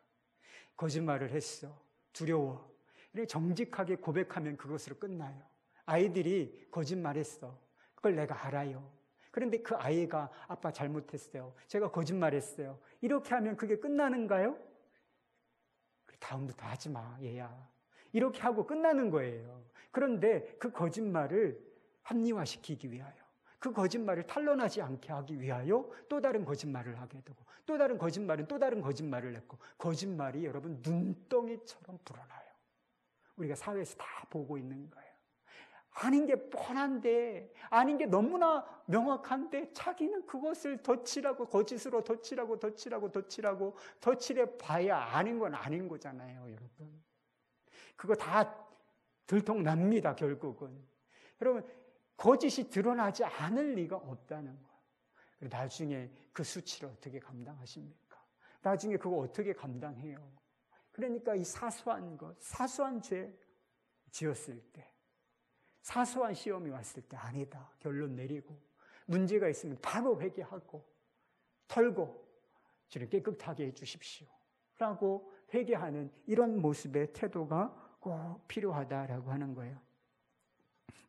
거짓말을 했어. 두려워. 정직하게 고백하면 그것으로 끝나요. 아이들이 거짓말했어. 그걸 내가 알아요. 그런데 그 아이가 아빠 잘못했어요. 제가 거짓말했어요. 이렇게 하면 그게 끝나는가요? 다음부터 하지 마, 얘야. 이렇게 하고 끝나는 거예요. 그런데 그 거짓말을 합리화시키기 위하여, 그 거짓말을 탄로나지 않게 하기 위하여 또 다른 거짓말을 하게 되고, 또 다른 거짓말은 또 다른 거짓말을 했고, 거짓말이 여러분 눈덩이처럼 불어나요. 우리가 사회에서 다 보고 있는 거예요. 아닌 게 뻔한데, 아닌 게 너무나 명확한데 자기는 그것을 덧칠하고 거짓으로 덧칠하고 덧칠해 봐야 아닌 건 아닌 거잖아요, 여러분. 그거 다 들통납니다, 결국은. 여러분, 거짓이 드러나지 않을 리가 없다는 거예요. 나중에 그 수치를 어떻게 감당하십니까? 나중에 그거 어떻게 감당해요? 그러니까 이 사소한 것, 사소한 죄 지었을 때, 사소한 시험이 왔을 때 아니다. 결론 내리고 문제가 있으면 바로 회개하고 털고 주님 깨끗하게 해주십시오. 라고 회개하는 이런 모습의 태도가 꼭 필요하다라고 하는 거예요.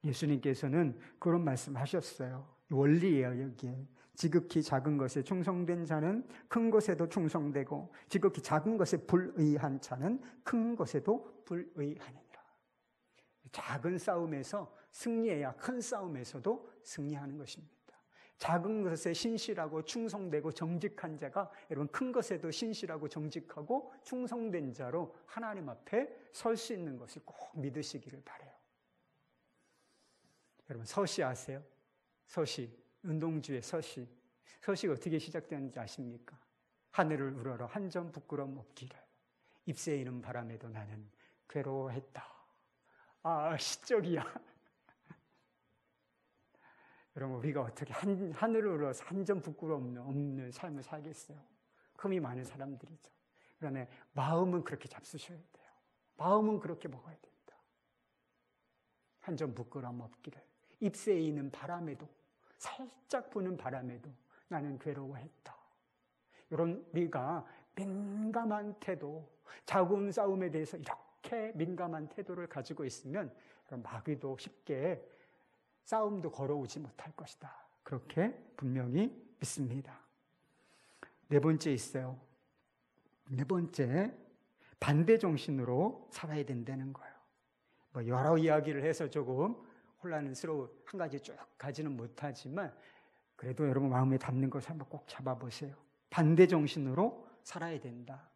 예수님께서는 그런 말씀하셨어요. 원리예요, 여기에. 지극히 작은 것에 충성된 자는 큰 것에도 충성되고 지극히 작은 것에 불의한 자는 큰 것에도 불의하느니라. 작은 싸움에서 승리해야 큰 싸움에서도 승리하는 것입니다. 작은 것에 신실하고 충성되고 정직한 자가 여러분 큰 것에도 신실하고 정직하고 충성된 자로 하나님 앞에 설 수 있는 것을 꼭 믿으시기를 바라요. 여러분 서시 아세요? 서시, 운동주의 서시. 서시가 어떻게 시작되는지 아십니까? 하늘을 우러러 한 점 부끄럼 없기를 잎새 이는 바람에도 나는 괴로워했다. 아, 시적이야. 여러분 우리가 어떻게 하늘을 우러러서 한 점 부끄러움 없는 삶을 살겠어요? 흠이 많은 사람들이죠. 그러나 마음은 그렇게 잡수셔야 돼요. 마음은 그렇게 먹어야 된다. 한 점 부끄러움 없기를 잎새에 있는 바람에도 살짝 부는 바람에도 나는 괴로워했다. 이런 우리가 민감한 태도, 작은 싸움에 대해서 이렇게 민감한 태도를 가지고 있으면 마귀도 쉽게 싸움도 걸어오지 못할 것이다. 그렇게 분명히 믿습니다. 네 번째 있어요. 네 번째, 반대 정신으로 살아야 된다는 거예요. 뭐 여러 이야기를 해서 조금 혼란스러워 한 가지 쭉 가지는 못하지만 그래도 여러분 마음에 담는 것을 한번 꼭 잡아보세요. 반대 정신으로 살아야 된다.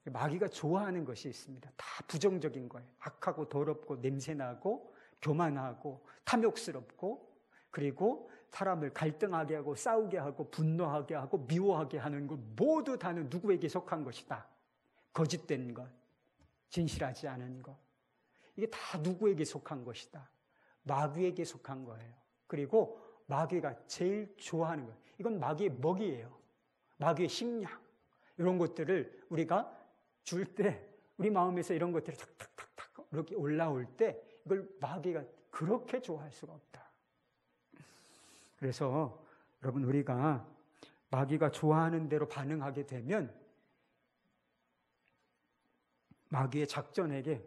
마귀가 좋아하는 것이 있습니다. 다 부정적인 거예요. 악하고 더럽고 냄새나고 교만하고 탐욕스럽고 그리고 사람을 갈등하게 하고 싸우게 하고 분노하게 하고 미워하게 하는 것 모두 다는 누구에게 속한 것이다. 거짓된 것, 진실하지 않은 것. 이게 다 누구에게 속한 것이다. 마귀에게 속한 거예요. 그리고 마귀가 제일 좋아하는 거예요. 이건 마귀의 먹이에요. 마귀의 식량. 이런 것들을 우리가 줄 때 우리 마음에서 이런 것들이 탁탁탁탁 이렇게 올라올 때 이걸 마귀가 그렇게 좋아할 수가 없다. 그래서 여러분 우리가 마귀가 좋아하는 대로 반응하게 되면 마귀의 작전에게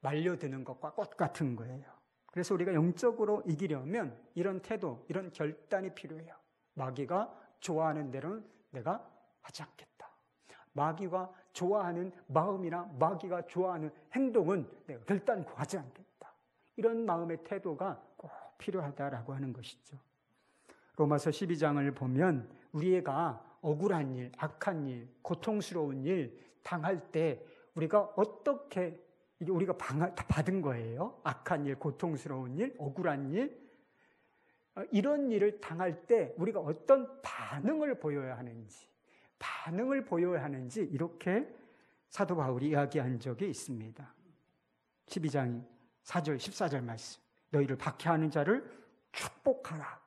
말려드는 것과 똑같은 거예요. 그래서 우리가 영적으로 이기려면 이런 태도, 이런 결단이 필요해요. 마귀가 좋아하는 대로는 내가 하지 않겠다. 마귀가 좋아하는 마음이나 마귀가 좋아하는 행동은 내가 결단코 하지 않겠다. 이런 마음의 태도가 꼭 필요하다라고 하는 것이죠. 로마서 12장을 보면 우리가 억울한 일, 악한 일, 고통스러운 일 당할 때 우리가 어떻게 이게 우리가 받은 거예요. 악한 일, 고통스러운 일, 억울한 일 이런 일을 당할 때 우리가 어떤 반응을 보여야 하는지 이렇게 사도 바울이 이야기한 적이 있습니다. 12장 4절 14절 말씀. 너희를 박해하는 자를 축복하라.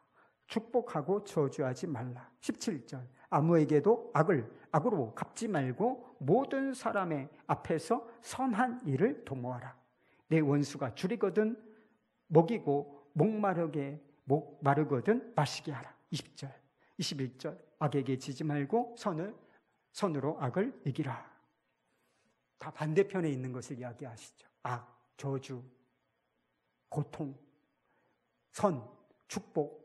축복하고 저주하지 말라. 17절. 아무에게도 악으로 갚지 말고 모든 사람의 앞에서 선한 일을 도모하라. 내 원수가 줄이거든 먹이고 목마르거든 마시게 하라. 20절. 21절. 악에게 지지 말고 선으로 악을 이기라. 다 반대편에 있는 것을 이야기하시죠. 악, 저주, 고통, 선, 축복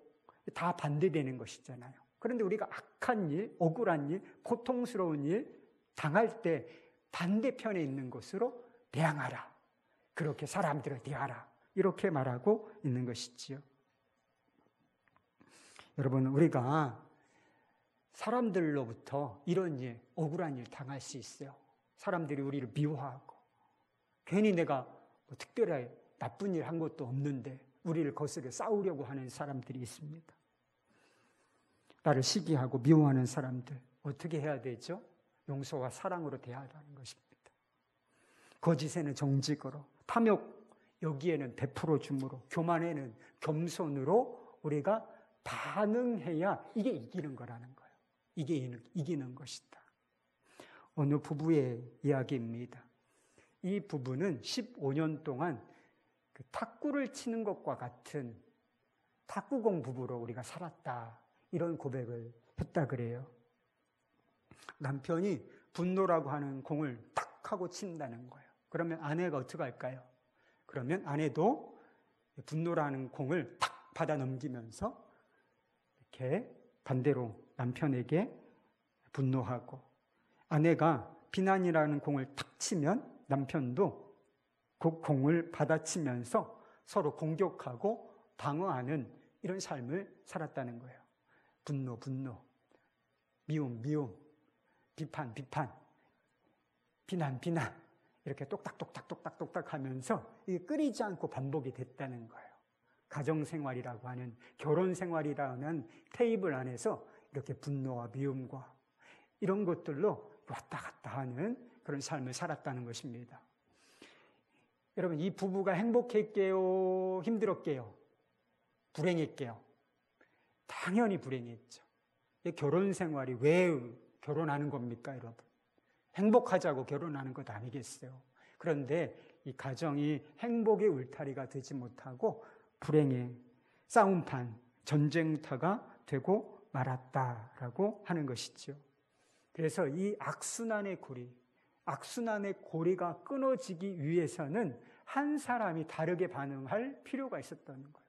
다 반대되는 것이잖아요. 그런데 우리가 악한 일, 억울한 일, 고통스러운 일 당할 때 반대편에 있는 것으로 대항하라. 그렇게 사람들을 대하라. 이렇게 말하고 있는 것이지요. 여러분 우리가 사람들로부터 이런 일, 억울한 일 당할 수 있어요. 사람들이 우리를 미워하고 괜히 내가 뭐 특별히 나쁜 일 한 것도 없는데 우리를 거스려 싸우려고 하는 사람들이 있습니다. 나를 시기하고 미워하는 사람들 어떻게 해야 되죠? 용서와 사랑으로 대하라는 것입니다. 거짓에는 정직으로, 탐욕 여기에는 베풀어 줌으로, 교만에는 겸손으로 우리가 반응해야 이게 이기는 거라는 거예요. 이게 이기는 것이다. 어느 부부의 이야기입니다. 이 부부는 15년 동안 그 탁구를 치는 것과 같은 탁구공 부부로 우리가 살았다. 이런 고백을 했다 그래요. 남편이 분노라고 하는 공을 탁 하고 친다는 거예요. 그러면 아내가 어떻게 할까요? 그러면 아내도 분노라는 공을 탁 받아 넘기면서 이렇게 반대로 남편에게 분노하고, 아내가 비난이라는 공을 탁 치면 남편도 그 공을 받아치면서 서로 공격하고 방어하는 이런 삶을 살았다는 거예요. 분노, 미움, 비판, 비난, 이렇게 똑딱 하면서 이게 끊이지 않고 반복이 됐다는 거예요. 가정생활이라고 하는, 결혼생활이라는 테이블 안에서 이렇게 분노와 미움과 이런 것들로 왔다 갔다 하는 그런 삶을 살았다는 것입니다. 여러분, 이 부부가 행복했게요? 힘들었게요? 불행했게요? 당연히 불행했죠. 결혼생활이 왜 결혼하는 겁니까, 여러분? 행복하자고 결혼하는 것 아니겠어요? 그런데 이 가정이 행복의 울타리가 되지 못하고 불행의 싸움판, 전쟁터가 되고 말았다라고 하는 것이죠. 그래서 이 악순환의 고리가 끊어지기 위해서는 한 사람이 다르게 반응할 필요가 있었다는 거예요.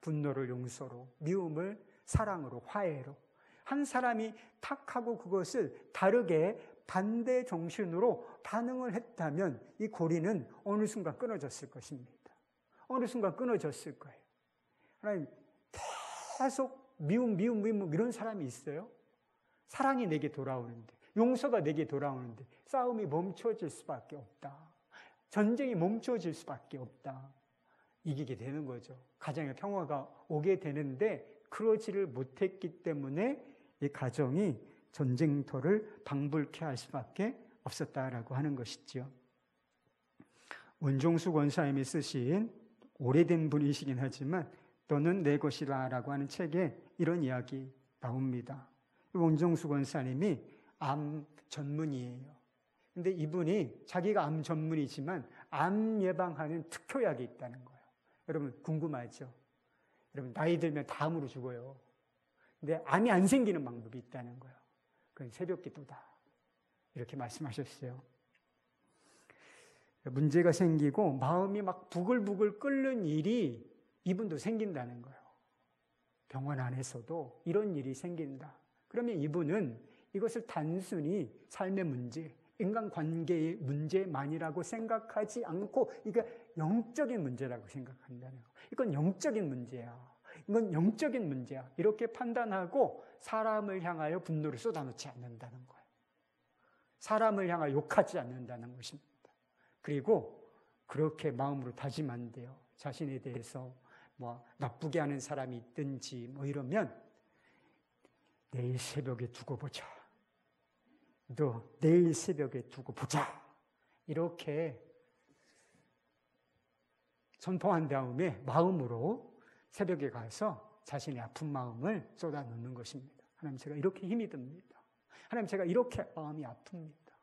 분노를 용서로, 미움을 사랑으로, 화해로. 한 사람이 탁 하고 그것을 다르게 반대 정신으로 반응을 했다면 이 고리는 어느 순간 끊어졌을 것입니다. 어느 순간 끊어졌을 거예요. 하나님, 계속 미움 이런 사람이 있어요? 사랑이 내게 돌아오는데, 용서가 내게 돌아오는데 싸움이 멈춰질 수밖에 없다. 전쟁이 멈춰질 수밖에 없다. 이기게 되는 거죠. 가정의 평화가 오게 되는데 그러지를 못했기 때문에 이 가정이 전쟁터를 방불케 할 수밖에 없었다라고 하는 것이죠. 원종수 권사님이 쓰신 오래된 분이시긴 하지만 너는 내 것이라 라고 하는 책에 이런 이야기 나옵니다. 원종수 권사님이 암 전문의예요. 근데 이분이 자기가 암 전문이지만 암 예방하는 특효약이 있다는 거예요. 여러분 궁금하죠? 여러분 나이 들면 다 암으로 죽어요. 근데 암이 안 생기는 방법이 있다는 거예요. 그건 새벽기도다. 이렇게 말씀하셨어요. 문제가 생기고 마음이 막 부글부글 끓는 일이 이분도 생긴다는 거예요. 병원 안에서도 이런 일이 생긴다. 그러면 이분은 이것을 단순히 삶의 문제, 인간관계의 문제만이라고 생각하지 않고 이게 영적인 문제라고 생각한다는 거예요. 이건 영적인 문제야. 이건 영적인 문제야. 이렇게 판단하고 사람을 향하여 분노를 쏟아놓지 않는다는 거예요. 사람을 향하여 욕하지 않는다는 것입니다. 그리고 그렇게 마음으로 다짐한대요. 자신에 대해서 뭐 나쁘게 하는 사람이 있든지 뭐 이러면 내일 새벽에 두고 보자. 너 내일 새벽에 두고 보자. 이렇게 선포한 다음에 마음으로 새벽에 가서 자신의 아픈 마음을 쏟아놓는 것입니다. 하나님, 제가 이렇게 힘이 듭니다. 하나님, 제가 이렇게 마음이 아픕니다.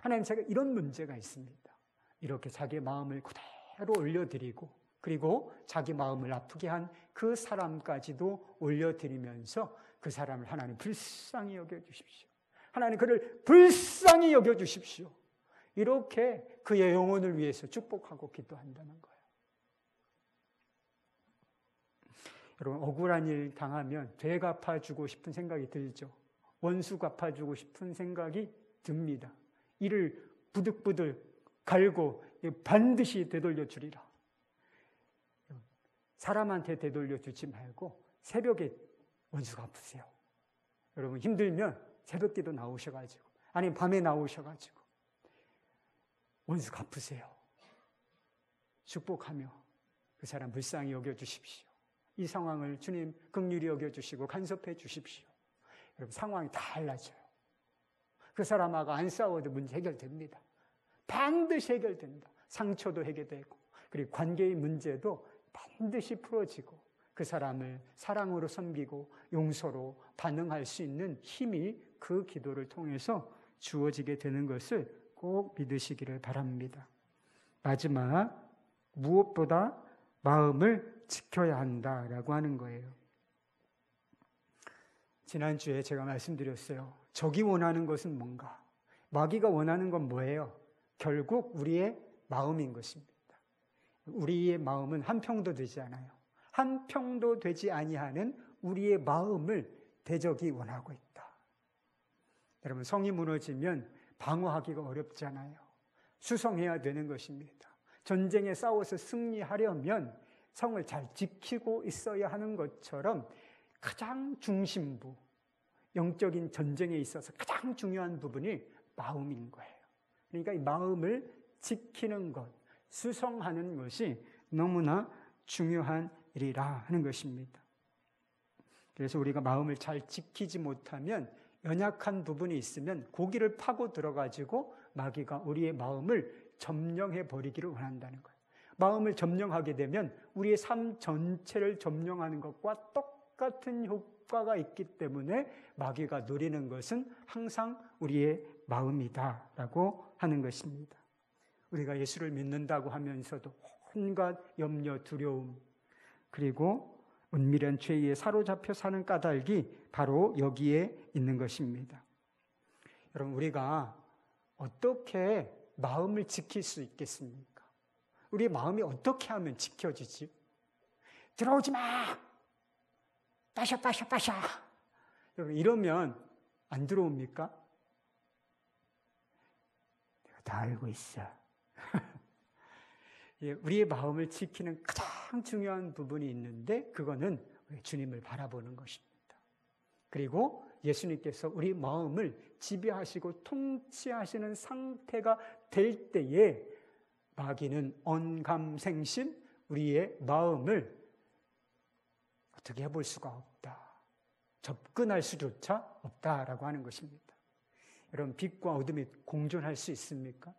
하나님, 제가 이런 문제가 있습니다. 이렇게 자기의 마음을 그대로 올려드리고, 그리고 자기 마음을 아프게 한 그 사람까지도 올려드리면서 그 사람을 하나님 불쌍히 여겨주십시오. 하나님 그를 불쌍히 여겨주십시오. 이렇게 그의 영혼을 위해서 축복하고 기도한다는 거예요. 여러분, 억울한 일 당하면 되갚아주고 싶은 생각이 들죠. 원수 갚아주고 싶은 생각이 듭니다. 이를 부득부득 갈고 반드시 되돌려 주리라. 사람한테 되돌려 주지 말고 새벽에 원수 갚으세요. 여러분 힘들면 새벽기도 나오셔가지고, 아니면 밤에 나오셔가지고 원수 갚으세요. 축복하며 그 사람 불쌍히 여겨주십시오. 이 상황을 주님 긍휼히 여겨주시고 간섭해 주십시오. 여러분 상황이 다 달라져요. 그 사람하고 안 싸워도 문제 해결됩니다. 반드시 해결된다. 상처도 해결되고, 그리고 관계의 문제도 반드시 풀어지고, 그 사람을 사랑으로 섬기고 용서로 반응할 수 있는 힘이 그 기도를 통해서 주어지게 되는 것을 꼭 믿으시기를 바랍니다. 마지막, 무엇보다 마음을 지켜야 한다라고 하는 거예요. 지난주에 제가 말씀드렸어요. 적이 원하는 것은 뭔가? 마귀가 원하는 건 뭐예요? 결국 우리의 마음인 것입니다. 우리의 마음은 한 평도 되지 않아요. 한 평도 되지 아니하는 우리의 마음을 대적이 원하고 있다. 여러분, 성이 무너지면 방어하기가 어렵잖아요. 수성해야 되는 것입니다. 전쟁에 싸워서 승리하려면 성을 잘 지키고 있어야 하는 것처럼 가장 중심부, 영적인 전쟁에 있어서 가장 중요한 부분이 마음인 거예요. 그러니까 이 마음을 지키는 것, 수성하는 것이 너무나 중요한 일이라 하는 것입니다. 그래서 우리가 마음을 잘 지키지 못하면 연약한 부분이 있으면 고기를 파고 들어가지고 마귀가 우리의 마음을 점령해 버리기를 원한다는 거예요. 마음을 점령하게 되면 우리의 삶 전체를 점령하는 것과 똑같은 효과가 있기 때문에 마귀가 노리는 것은 항상 우리의 마음이다라고 하는 것입니다. 우리가 예수를 믿는다고 하면서도 온갖 염려, 두려움, 그리고 은밀한 죄에 사로잡혀 사는 까닭이 바로 여기에 있는 것입니다. 여러분, 우리가 어떻게 마음을 지킬 수 있겠습니까? 우리의 마음이 어떻게 하면 지켜지지? 들어오지 마! 빠샤. 여러분, 이러면 안 들어옵니까? 내가 다 알고 있어. 우리의 마음을 지키는 가장 중요한 부분이 있는데 그거는 주님을 바라보는 것입니다. 그리고 예수님께서 우리 마음을 지배하시고 통치하시는 상태가 될 때에 마귀는 언감생심 우리의 마음을 어떻게 해볼 수가 없다. 접근할 수조차 없다라고 하는 것입니다. 여러분, 빛과 어둠이 공존할 수 있습니까?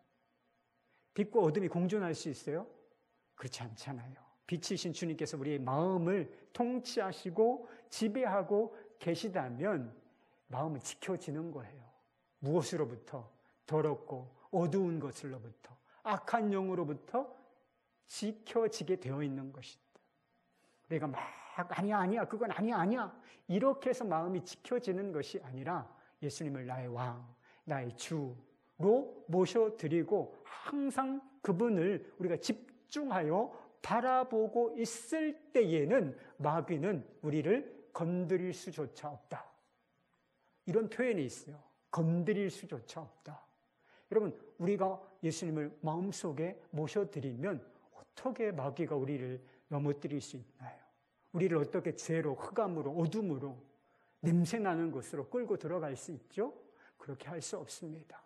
빛과 어둠이 공존할 수 있어요? 그렇지 않잖아요. 빛이신 주님께서 우리의 마음을 통치하시고 지배하고 계시다면 마음은 지켜지는 거예요. 무엇으로부터? 더럽고 어두운 것으로부터, 악한 영으로부터 지켜지게 되어 있는 것이다. 우리가 막 아니야 그건 아니야 이렇게 해서 마음이 지켜지는 것이 아니라 예수님을 나의 왕, 나의 주로 모셔드리고 항상 그분을 우리가 집중하여 바라보고 있을 때에는 마귀는 우리를 건드릴 수조차 없다. 이런 표현이 있어요. 건드릴 수조차 없다. 여러분, 우리가 예수님을 마음속에 모셔드리면 어떻게 마귀가 우리를 넘어뜨릴 수 있나요? 우리를 어떻게 죄로, 흑암으로, 어둠으로, 냄새나는 곳으로 끌고 들어갈 수 있죠? 그렇게 할 수 없습니다.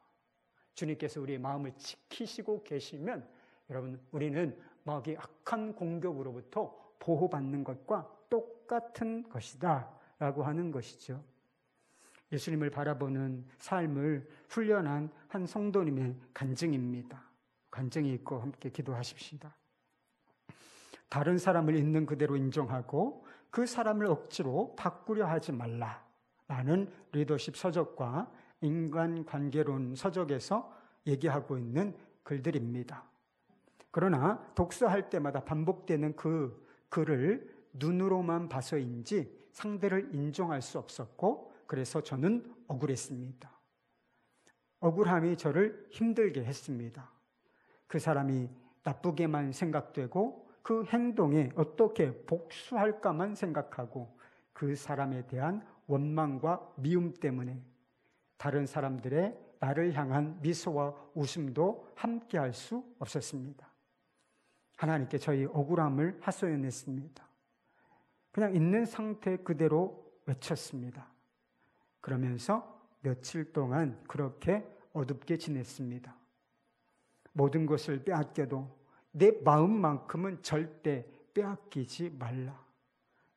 주님께서 우리의 마음을 지키시고 계시면 여러분, 우리는 마귀의 악한 공격으로부터 보호받는 것과 똑같은 것이다 라고 하는 것이죠. 예수님을 바라보는 삶을 훈련한 한 성도님의 간증입니다. 간증이 있고 함께 기도하십시다. 다른 사람을 있는 그대로 인정하고 그 사람을 억지로 바꾸려 하지 말라 라는 리더십 서적과 인간관계론 서적에서 얘기하고 있는 글들입니다. 그러나 독서할 때마다 반복되는 그 글을 눈으로만 봐서인지 상대를 인정할 수 없었고 그래서 저는 억울했습니다. 억울함이 저를 힘들게 했습니다. 그 사람이 나쁘게만 생각되고 그 행동에 어떻게 복수할까만 생각하고 그 사람에 대한 원망과 미움 때문에 다른 사람들의 나를 향한 미소와 웃음도 함께할 수 없었습니다. 하나님께 저희 억울함을 하소연했습니다. 그냥 있는 상태 그대로 외쳤습니다. 그러면서 며칠 동안 그렇게 어둡게 지냈습니다. 모든 것을 빼앗겨도 내 마음만큼은 절대 빼앗기지 말라.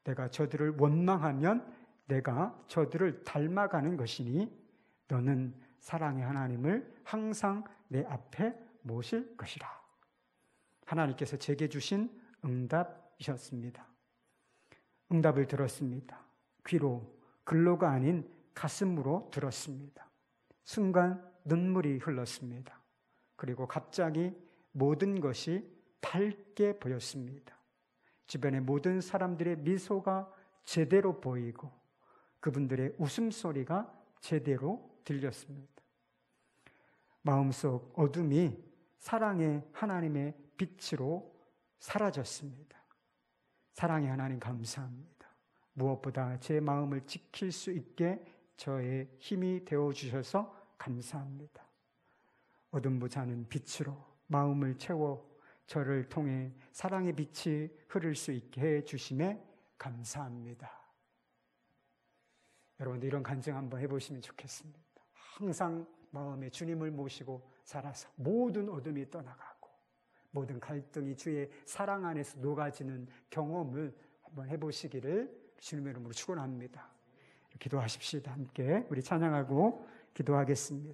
내가 저들을 원망하면 내가 저들을 닮아가는 것이니 너는 사랑의 하나님을 항상 내 앞에 모실 것이라. 하나님께서 제게 주신 응답이셨습니다. 응답을 들었습니다. 귀로, 글로가 아닌 가슴으로 들었습니다. 순간 눈물이 흘렀습니다. 그리고 갑자기 모든 것이 밝게 보였습니다. 주변의 모든 사람들의 미소가 제대로 보이고 그분들의 웃음소리가 제대로 들렸습니다. 마음속 어둠이 사랑의 하나님의 빛으로 사라졌습니다. 사랑의 하나님 감사합니다. 무엇보다 제 마음을 지킬 수 있게 저의 힘이 되어주셔서 감사합니다. 어둠보다는 빛으로 마음을 채워 저를 통해 사랑의 빛이 흐를 수 있게 해주심에 감사합니다. 여러분들 이런 간증 한번 해보시면 좋겠습니다. 항상 마음에 주님을 모시고 살아서 모든 어둠이 떠나가고 모든 갈등이 주의 사랑 안에서 녹아지는 경험을 한번 해보시기를 주님의 이름으로 축원합니다. 기도하십시다. 함께 우리 찬양하고 기도하겠습니다.